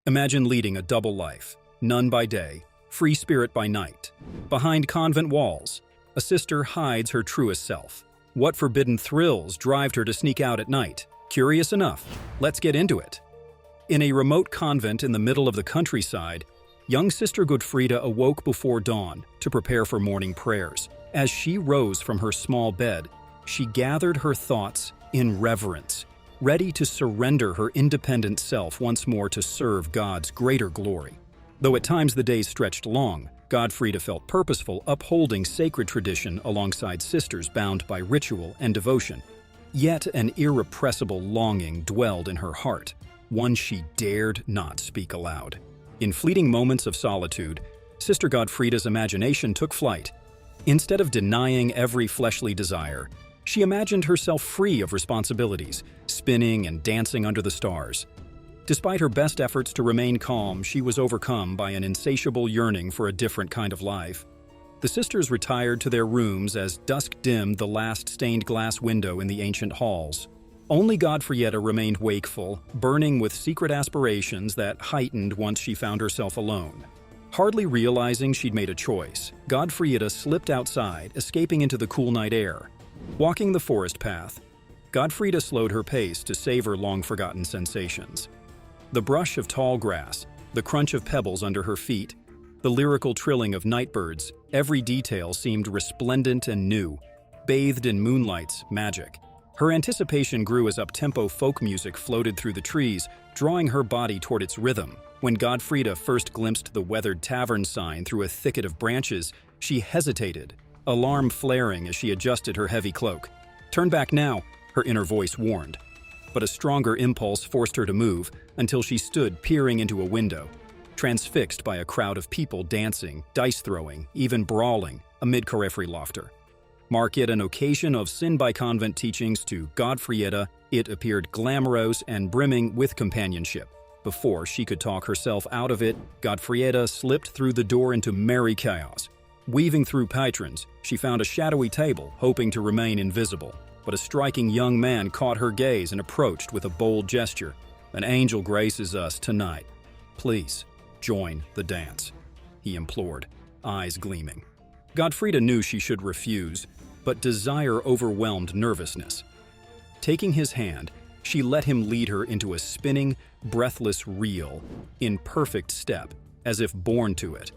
Imagine leading a double life, nun by day, free spirit by night. Behind convent walls, a sister hides her truest self. What forbidden thrills drive her to sneak out at night? Curious enough, let's get into it. In a remote convent in the middle of the countryside, young Sister Godfrieda awoke before dawn to prepare for morning prayers. As she rose from her small bed, she gathered her thoughts in reverence, ready to surrender her independent self once more to serve God's greater glory. Though at times the days stretched long, Godfrieda felt purposeful, upholding sacred tradition alongside sisters bound by ritual and devotion. Yet an irrepressible longing dwelled in her heart, one she dared not speak aloud. In fleeting moments of solitude, Sister Godfrieda's imagination took flight. Instead of denying every fleshly desire, she imagined herself free of responsibilities, spinning and dancing under the stars. Despite her best efforts to remain calm, she was overcome by an insatiable yearning for a different kind of life. The sisters retired to their rooms as dusk dimmed the last stained glass window in the ancient halls. Only Godfrieda remained wakeful, burning with secret aspirations that heightened once she found herself alone. Hardly realizing she'd made a choice, Godfrieda slipped outside, escaping into the cool night air. Walking the forest path, Godfrieda slowed her pace to savor long-forgotten sensations. The brush of tall grass, the crunch of pebbles under her feet, the lyrical trilling of nightbirds, every detail seemed resplendent and new, bathed in moonlight's magic. Her anticipation grew as up-tempo folk music floated through the trees, drawing her body toward its rhythm. When Godfrieda first glimpsed the weathered tavern sign through a thicket of branches, she hesitated, alarm flaring as she adjusted her heavy cloak. "Turn back now," her inner voice warned. But a stronger impulse forced her to move until she stood peering into a window, transfixed by a crowd of people dancing, dice-throwing, even brawling amid choreography laughter. Mark it an occasion of sin by convent teachings to Godfrieda, it appeared glamorous and brimming with companionship. Before she could talk herself out of it, Godfrieda slipped through the door into merry chaos. Weaving through patrons, she found a shadowy table, hoping to remain invisible. But a striking young man caught her gaze and approached with a bold gesture. "An angel graces us tonight. Please, join the dance," he implored, eyes gleaming. Godfrieda knew she should refuse, but desire overwhelmed nervousness. Taking his hand, she let him lead her into a spinning, breathless reel, in perfect step, as if born to it.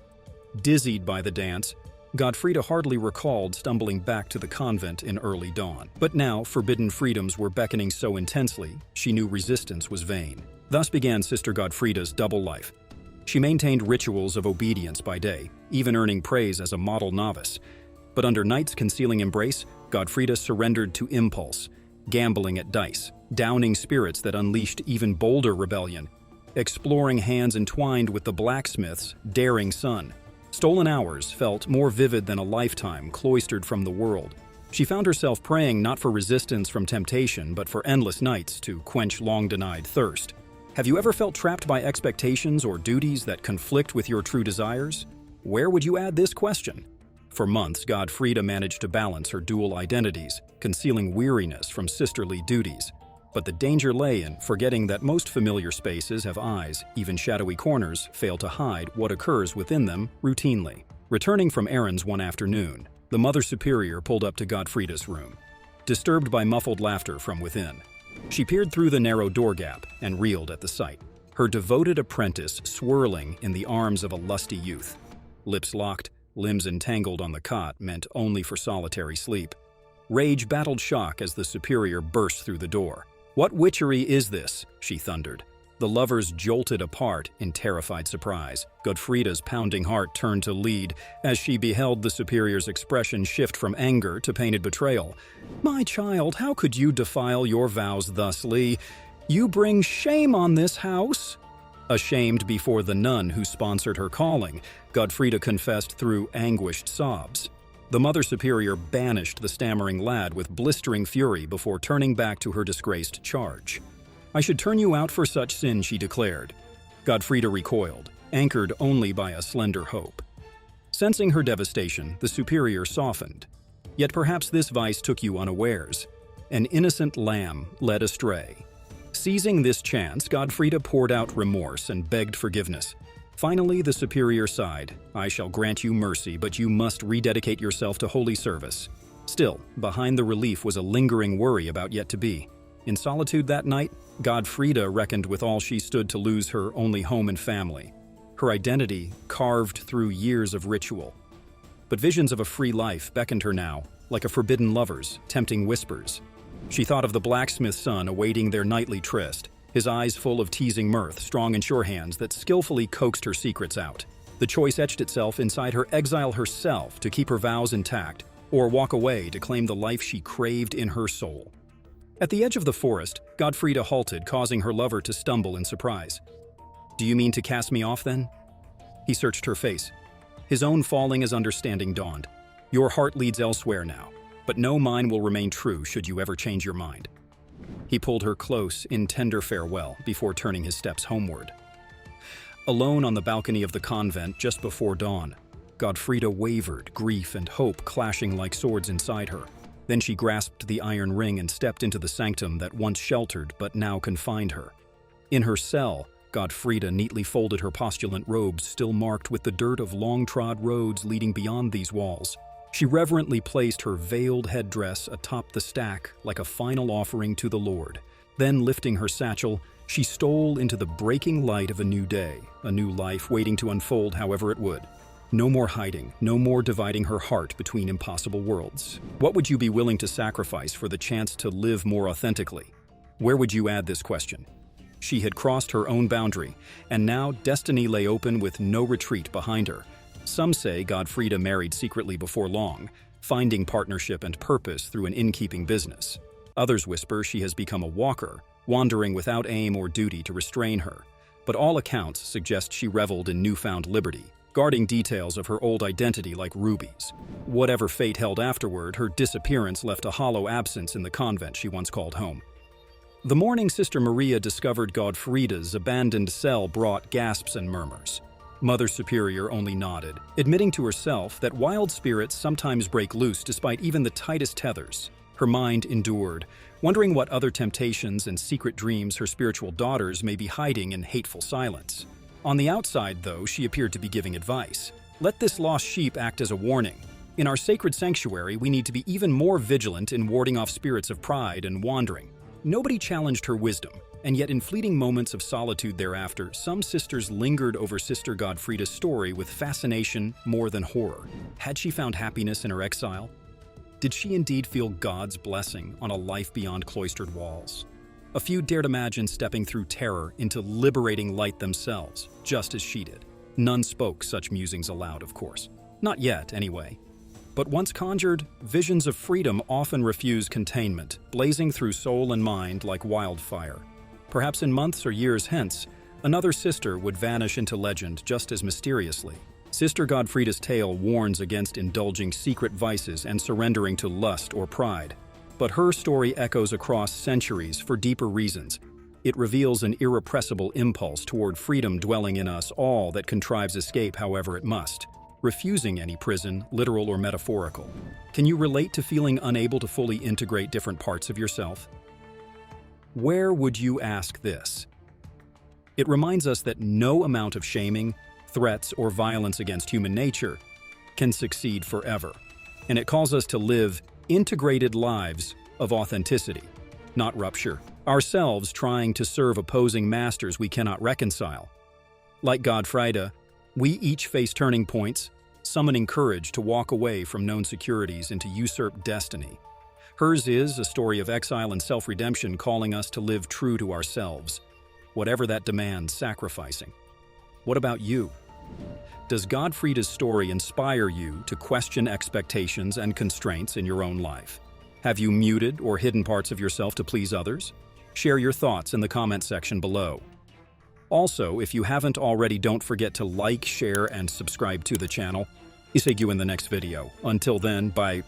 Dizzied by the dance, Godfrieda hardly recalled stumbling back to the convent in early dawn. But now, forbidden freedoms were beckoning so intensely, she knew resistance was vain. Thus began Sister Godfrieda's double life. She maintained rituals of obedience by day, even earning praise as a model novice. But under night's concealing embrace, Godfrieda surrendered to impulse, gambling at dice, downing spirits that unleashed even bolder rebellion, exploring hands entwined with the blacksmith's daring son. Stolen hours felt more vivid than a lifetime cloistered from the world. She found herself praying not for resistance from temptation, but for endless nights to quench long-denied thirst. Have you ever felt trapped by expectations or duties that conflict with your true desires? Where would you add this question? For months, Godfrieda managed to balance her dual identities, concealing weariness from sisterly duties. But the danger lay in forgetting that most familiar spaces have eyes, even shadowy corners fail to hide what occurs within them routinely. Returning from errands one afternoon, the Mother Superior pulled up to Godfrieda's room, disturbed by muffled laughter from within. She peered through the narrow door gap and reeled at the sight, her devoted apprentice swirling in the arms of a lusty youth. Lips locked, limbs entangled on the cot meant only for solitary sleep. Rage battled shock as the Superior burst through the door. "What witchery is this?" she thundered. The lovers jolted apart in terrified surprise. Godfrieda's pounding heart turned to lead as she beheld the Superior's expression shift from anger to pained betrayal. "My child, how could you defile your vows thusly? You bring shame on this house." Ashamed before the nun who sponsored her calling, Godfrieda confessed through anguished sobs. The Mother Superior banished the stammering lad with blistering fury before turning back to her disgraced charge. "I should turn you out for such sin," she declared. Godfrieda recoiled, anchored only by a slender hope. Sensing her devastation, the Superior softened. "Yet perhaps this vice took you unawares. An innocent lamb led astray. Seizing this chance, Godfrieda poured out remorse and begged forgiveness. Finally, the superior sighed. "I shall grant you mercy, but you must rededicate yourself to holy service." Still, behind the relief was a lingering worry about yet to be. In solitude that night, Godfrieda reckoned with all she stood to lose, her only home and family, her identity carved through years of ritual. But visions of a free life beckoned her now, like a forbidden lover's, tempting whispers. She thought of the blacksmith's son awaiting their nightly tryst, his eyes full of teasing mirth, strong and sure hands that skillfully coaxed her secrets out. The choice etched itself inside her: exile herself to keep her vows intact, or walk away to claim the life she craved in her soul. At the edge of the forest, Godfrieda halted, causing her lover to stumble in surprise. "Do you mean to cast me off, then?" He searched her face. His own falling as understanding dawned. "Your heart leads elsewhere now, but no, mine will remain true should you ever change your mind." He pulled her close in tender farewell before turning his steps homeward. Alone on the balcony of the convent just before dawn, Godfrieda wavered, grief and hope clashing like swords inside her. Then she grasped the iron ring and stepped into the sanctum that once sheltered but now confined her. In her cell, Godfrieda neatly folded her postulant robes, still marked with the dirt of long-trod roads leading beyond these walls. She reverently placed her veiled headdress atop the stack like a final offering to the Lord. Then, lifting her satchel, she stole into the breaking light of a new day, a new life waiting to unfold however it would. No more hiding, no more dividing her heart between impossible worlds. What would you be willing to sacrifice for the chance to live more authentically? Where would you add this question? She had crossed her own boundary, and now destiny lay open with no retreat behind her. Some say Godfrieda married secretly before long, finding partnership and purpose through an innkeeping business. Others whisper she has become a walker, wandering without aim or duty to restrain her. But all accounts suggest she reveled in newfound liberty, guarding details of her old identity like rubies. Whatever fate held afterward, her disappearance left a hollow absence in the convent she once called home. The morning Sister Maria discovered Godfrieda's abandoned cell brought gasps and murmurs. Mother Superior only nodded, admitting to herself that wild spirits sometimes break loose despite even the tightest tethers. Her mind endured, wondering what other temptations and secret dreams her spiritual daughters may be hiding in hateful silence. On the outside, though, she appeared to be giving advice. Let this lost sheep act as a warning. In our sacred sanctuary, we need to be even more vigilant in warding off spirits of pride and wandering. Nobody challenged her wisdom, and yet in fleeting moments of solitude thereafter, some sisters lingered over Sister Godfrieda's story with fascination more than horror. Had she found happiness in her exile? Did she indeed feel God's blessing on a life beyond cloistered walls? A few dared imagine stepping through terror into liberating light themselves, just as she did. None spoke such musings aloud, of course. Not yet, anyway. But once conjured, visions of freedom often refuse containment, blazing through soul and mind like wildfire. Perhaps in months or years hence, another sister would vanish into legend just as mysteriously. Sister Godfrieda's tale warns against indulging secret vices and surrendering to lust or pride. But her story echoes across centuries for deeper reasons. It reveals an irrepressible impulse toward freedom dwelling in us all that contrives escape however it must, refusing any prison, literal or metaphorical. Can you relate to feeling unable to fully integrate different parts of yourself? Where would you ask this? It reminds us that no amount of shaming, threats, or violence against human nature can succeed forever. And it calls us to live integrated lives of authenticity, not rupture, ourselves trying to serve opposing masters we cannot reconcile. Like Godfrieda, we each face turning points, summoning courage to walk away from known securities into usurped destiny. Hers is a story of exile and self-redemption, calling us to live true to ourselves, whatever that demands sacrificing. What about you? Does Godfrieda's story inspire you to question expectations and constraints in your own life? Have you muted or hidden parts of yourself to please others? Share your thoughts in the comment section below. Also, if you haven't already, don't forget to like, share, and subscribe to the channel. See you in the next video. Until then, bye.